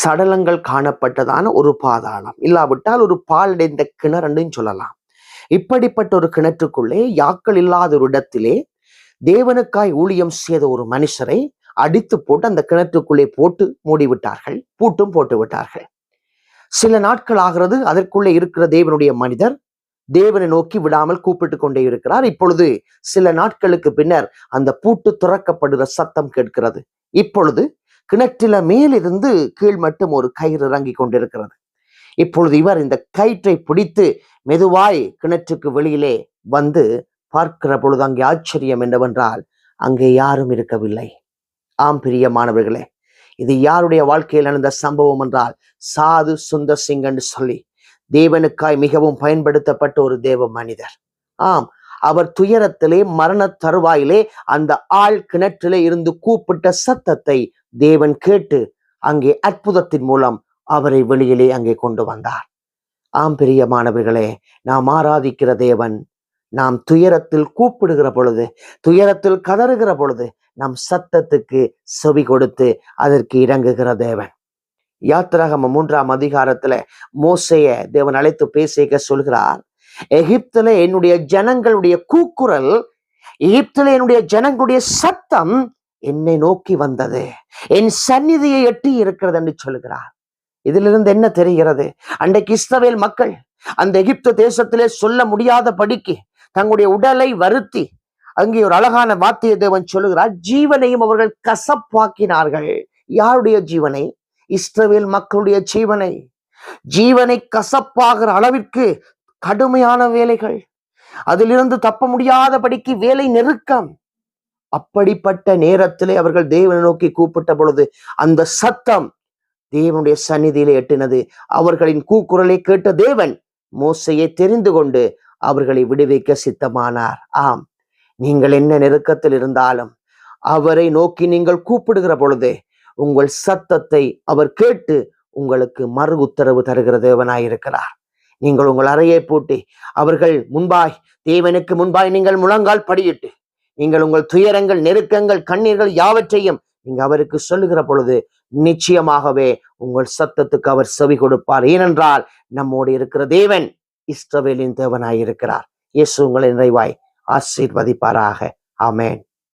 சடலங்கள் காணப்பட்டதான ஒரு பாதாளம், இல்லாவிட்டால் ஒரு பாலடைந்த கிணறு சொல்லலாம். இப்படிப்பட்ட ஒரு கிணற்றுக்குள்ளே யாக்கள் இல்லாத ஒரு இடத்திலே தேவனுக்காய் ஊழியம் செய்த ஒரு மனுஷரை அடித்து போட்டு அந்த கிணற்றுக்குள்ளே போட்டு மூடிவிட்டார்கள், பூட்டும் போட்டு விட்டார்கள். சில நாட்கள் ஆகிறது. அதற்குள்ளே இருக்கிற தேவனுடைய மனிதர் தேவனை நோக்கி விடாமல் கூப்பிட்டு கொண்டே இருக்கிறார். இப்பொழுது சில நாட்களுக்கு பின்னர் அந்த பூட்டு துறக்கப்படுகிற சத்தம் கேட்கிறது. இப்பொழுது கிணற்றில மேலிருந்து கீழ் மட்டும் ஒரு கயிறு இறங்கி கொண்டிருக்கிறது. இப்பொழுது இவர் இந்த கயிற்றை பிடித்து மெதுவாய் கிணற்றுக்கு வெளியிலே வந்து பார்க்கிற பொழுது அங்கே ஆச்சரியம் என்னவென்றால் அங்கே யாரும் இருக்கவில்லை. ஆம் பிரியமானவர்களே, இது யாருடைய வாழ்க்கையில் நடந்த சம்பவம் என்றால் சாது சுந்தர் சிங் என்று சொல்லி தேவனுக்காய் மிகவும் பயன்படுத்தப்பட்ட ஒரு தேவ மனிதர். ஆம், அவர் துயரத்திலே மரண தருவாயிலே அந்த ஆள் கிணற்றிலே இருந்து கூப்பிட்ட சத்தத்தை தேவன் கேட்டு அங்கே அற்புதத்தின் மூலம் அவரை வெளியிலே அங்கே கொண்டு வந்தார். ஆம் பிரியமானவர்களே, நாம் ஆராதிக்கிற தேவன் நாம் துயரத்தில் கூப்பிடுகிற பொழுது, துயரத்தில் கதறுகிற பொழுது நம் சத்தத்துக்கு செவி கொடுத்து அதற்கு இறங்குகிற தேவன். யாத்திராகமம் 3ஆம் அதிகாரத்துல மோசேய தேவன் அழைத்து பேசிக்க சொல்கிறார், எகிப்திலே என்னுடைய ஜனங்களுடைய கூக்குரல், எகிப்திலே என்னுடைய ஜனங்களுடைய சத்தம் என்னை நோக்கி வந்தது, என் சந்நிதியை எட்டி இருக்கிறது என்று சொல்கிறார். இதிலிருந்து என்ன தெரிகிறது? அன்றைக்கு இஸ்ரவேல் மக்கள் அந்த எகிப்து தேசத்திலே சொல்ல முடியாத படிக்கு தங்களுடைய உடலை வருத்தி, அங்கே ஒரு அழகான வார்த்தையை தேவன் சொல்லுகிறார், ஜீவனையும் அவர்கள் கசப்பாக்கினார்கள். யாருடைய ஜீவனை? இஸ்ரவேல் மக்களுடைய ஜீவனை. ஜீவனை கசப்பாகிற அளவிற்கு கடுமையான வேலைகள், அதிலிருந்து தப்ப முடியாதபடிக்கு வேலை நெருக்கம். அப்படிப்பட்ட நேரத்திலே அவர்கள் தேவனை நோக்கி கூப்பிட்ட பொழுது அந்த சத்தம் தேவனுடைய சந்நிதியிலே எட்டினது. அவர்களின் கூக்குரலை கேட்ட தேவன் மோசையை தெரிந்து கொண்டு அவர்களை விடுவிக்க சித்தமானார். ஆம், நீங்கள் என்ன நெருக்கத்தில் இருந்தாலும் அவரை நோக்கி நீங்கள் கூப்பிடுகிற பொழுது உங்கள் சத்தத்தை அவர் கேட்டு உங்களுக்கு மறு உத்தரவு தருகிற தேவனாயிருக்கிறார். நீங்கள் உங்கள் அறையை பூட்டி அவர்கள் முன்பாய், தேவனுக்கு முன்பாய் நீங்கள் முழங்கால் படியிட்டு நீங்கள் உங்கள் துயரங்கள், நெருக்கங்கள், கண்ணீர்கள் யாவற்றையும் நீங்க அவருக்கு சொல்லுகிற பொழுது நிச்சயமாகவே உங்கள் சத்தத்துக்கு அவர் செவி கொடுப்பார். ஏனென்றால் நம்மோடு இருக்கிற தேவன் இஸ்ரவேலின் தேவனாயிருக்கிறார். இயேசு உங்களை நிறைவாய் ஆசீர்வதிப்பாராக. ஆமென்.